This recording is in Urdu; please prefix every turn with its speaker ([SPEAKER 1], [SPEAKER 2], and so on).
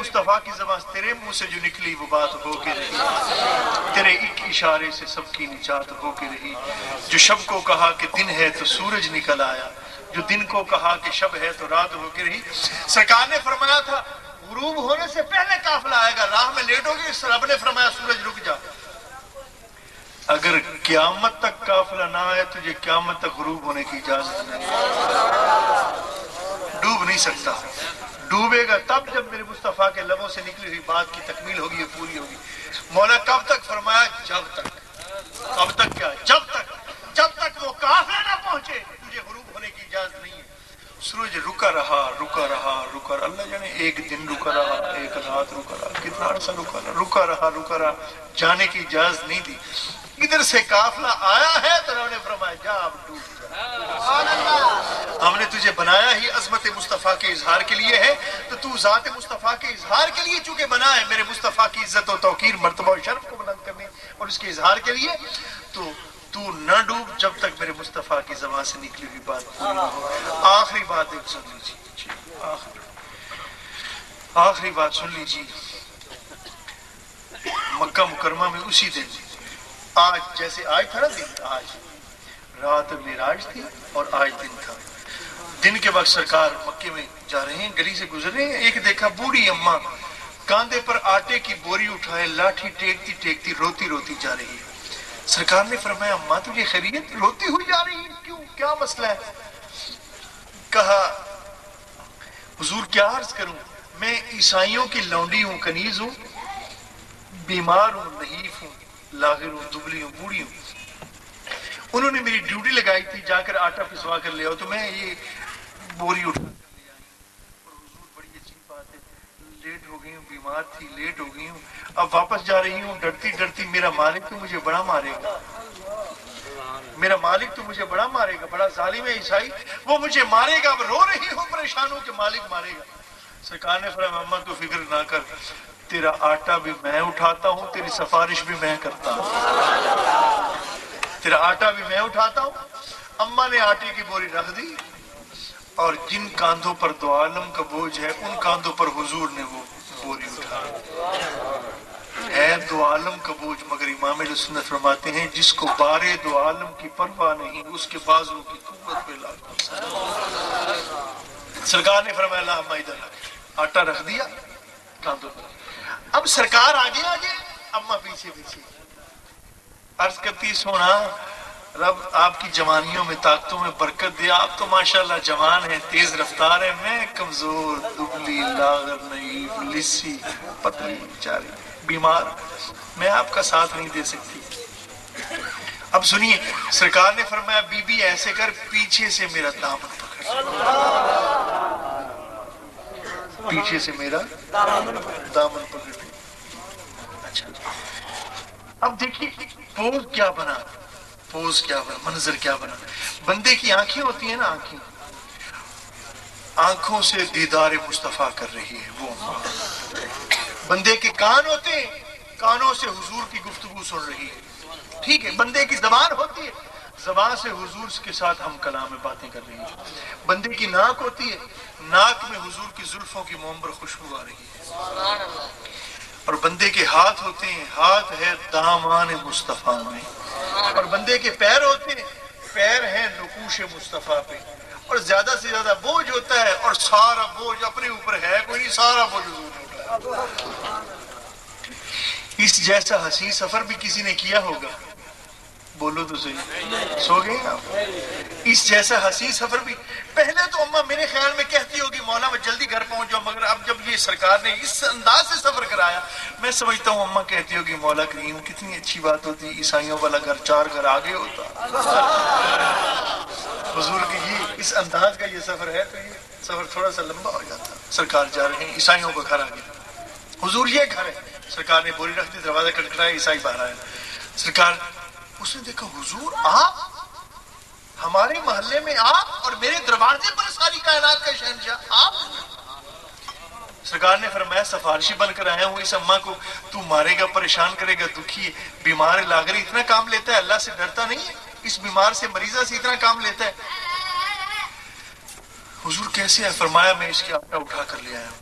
[SPEAKER 1] مصطفیٰ کی زبان تیرے منہ سے جو نکلی وہ بات ہو کے رہی، تیرے ایک اشارے سے سب کی نجات ہو کے رہی۔ جو شب کو کہا کہ دن ہے تو سورج نکل آیا، جو دن کو کہا کہ شب ہے تو رات ہو کے رہی۔ سرکار نے فرمایا تھا غروب ہونے سے پہلے قافلہ آئے گا، راہ میں لیٹ ہوگی، رب نے فرمایا سورج رک جا، اگر قیامت تک قافلہ نہ آئے تجھے قیامت تک غروب ہونے کی اجازت نہیں، ڈوب نہیں سکتا۔ ڈوبے گا تب جب میرے مصطفیٰ کے لبوں سے نکلی ہوئی بات کی تکمیل ہوگی، یہ پوری ہوگی۔ مولا کب تک؟ فرمایا جب تک۔ کب تک کیا؟ جب تک وہ قافلہ نہ پہنچے تجھے غروب ہونے کی اجازت نہیں ہے۔ سورج رکا رہا، اللہ جانے ایک دن رکا رہا، ایک رات رکا رہا، کتنا عرصہ رکا رہا، جانے کی اجازت نہیں دی۔ ادھر سے قافلہ آیا ہے تو انہوں نے فرمایا جا اب ڈوب جا، ہم نے تجھے بنایا ہی عظمت مصطفیٰ کے اظہار کے لیے ہے، تو تو ذات مصطفیٰ کے اظہار کے لیے چونکہ بنا ہے، میرے مصطفیٰ کی عزت و توقیر، مرتبہ و شرف کو بلند کرنے اور اس کے اظہار کے لیے، تو نہ ڈوب جب تک میرے مصطفیٰ کی زبان سے نکلی ہوئی بات پوری نہ ہو۔ آخری بات ایک سن لیجیے، آخری بات سن لیجیے۔ مکہ مکرمہ میں اسی دن، آج جیسے آج تھا نا دن، آج رات معراج تھی اور آج دن تھا۔ دن کے وقت سرکار مکے میں جا رہے ہیں، گلی سے گزر رہے ہیں، ایک دیکھا بوڑھی اماں کاندھے پر آٹے کی بوری اٹھائے لاٹھی ٹیکتی روتی جا رہی ہے۔ سرکار نے فرمایا اماں تجھے خیریت؟ روتی ہوئی جا رہی ہے، کیوں، کیا مسئلہ ہے؟ کہا حضور کیا عرض کروں، میں عیسائیوں کی لونڈی ہوں، کنیز ہوں، بیمار ہوں، نحیف ہوں، لاغر ہوں، دبلی ہوں، بوڑھی ہوں۔ انہوں نے میری ڈیوٹی لگائی تھی جا کر آٹا پسوا کر لے آؤ، تو میں یہ بوری اٹھا کر لے آئی اور حضور بڑی عجیب بات ہے، لیٹ ہو گئی ہوں، بیمار تھی، لیٹ ہو گئی ہوں، اب واپس جا رہی ہوں ڈرتی میرا مالک تو مجھے بڑا مارے گا، میرا مالک تو مجھے بڑا مارے گا، بڑا ظالم ہے عیسائی، وہ مجھے مارے گا، اب رو رہی ہوں پریشان ہوں کہ مالک مارے گا۔ سرکار نے فرمایا اماں تو فکر نہ کر، تیرا آٹا بھی میں اٹھاتا ہوں، تیری سفارش بھی میں کرتا ہوں، تیرا آٹا بھی میں اٹھاتا ہوں۔ اماں نے آٹے کی بوری رکھ دی اور جن کاندھوں پر دو عالم کا بوجھ ہے ان کاندھوں پر حضور نے وہ بوری اٹھائی۔ ہے دو عالم کا بوجھ مگر امام اہل سنت فرماتے ہیں جس کو بارے دو عالم کی پرواہ نہیں اس کے بازو کی قوت پہ لاکھوں۔ سرکار نے فرمایا لا اماں ادھر رکھ، آٹا رکھ دیا کاندھوں پر۔ اب سرکار آگے اماں پیچھے عرض کرتی سونا رب آپ کی جوانیوں میں طاقتوں میں برکت دیا، آپ تو ماشاءاللہ جوان ہیں، تیز رفتار ہیں، میں کمزور، دبلی، لاغر، نحیف، لسی، پتلی، بیچاری، بیمار، میں آپ کا ساتھ نہیں دے سکتی۔ اب سنیے سرکار نے فرمایا بی بی ایسے کر، پیچھے سے میرا دامن پکڑ، پیچھے سے میرا دامن پکڑ۔ اچھا اب دیکھیے پوز کیا بنا، منظر کیا بنا۔ بندے کی آنکھیں ہوتی ہیں نا، آنکھوں سے دیدار مصطفیٰ کر رہی ہے وہ اماں۔ بندے کے کان ہوتے ہیں، کانوں سے حضور کی گفتگو سن رہی ہے، ٹھیک ہے۔ بندے کی زبان ہوتی ہے، زبان سے حضور کے ساتھ ہم کلام میں باتیں کر رہی ہے۔ بندے کی ناک ہوتی ہے، ناک میں حضور کی زلفوں کی منبر خوشبو آ رہی ہے۔ اور بندے کے ہاتھ ہوتے ہیں، ہاتھ ہے دامان مصطفیٰ میں، اور بندے کے پیر ہوتے ہیں، پیر ہیں نقوش مصطفیٰ پہ، اور زیادہ سے زیادہ بوجھ ہوتا ہے اور سارا بوجھ اپنے اوپر ہے کوئی نہیں، سارا بوجھ حضور نے اٹھایا۔ اس جیسا حسین سفر بھی کسی نے کیا ہوگا، بولو تو صحیح، سو گئے آپ؟ اس جیسا حسین سفر بھی پہلے تو اماں میرے خیال میں کہتی ہوگی مولا میں جلدی گھر پہنچ جاؤں، مگر اب جب یہ سرکار نے اس انداز سے سفر کرایا میں سمجھتا ہوں اماں کہتی ہوگی مولا کریم کتنی اچھی بات ہوتی، عیسائیوں والا گھر 4 گھر آگے ہوتا، حضور کی یہ اس انداز کا یہ سفر ہے تو یہ سفر تھوڑا سا لمبا ہو جاتا۔ سرکار جا رہے ہیں، عیسائیوں کا گھر آگے، حضور یہ گھر ہے، سرکار نے بوری رکھ دی، دروازہ کھٹکھٹایا، عیسائی باہر آیا، سرکار اس نے دیکھا حضور آپ ہمارے محلے میں آپ اور میرے دروازے پر ساری کائنات کا شہنشاہ آپ۔ سرکار نے فرمایا سفارشی بن کر آیا ہوں، اس اماں کو تو مارے گا، پریشان کرے گا، دکھی بیمار لاغر اتنا کام لیتا ہے، اللہ سے ڈرتا نہیں ہے، اس بیمار سے مریضہ سے اتنا کام لیتا ہے۔ حضور کیسے ہے؟ فرمایا میں اس کے آٹا اٹھا کر لے آیا ہوں۔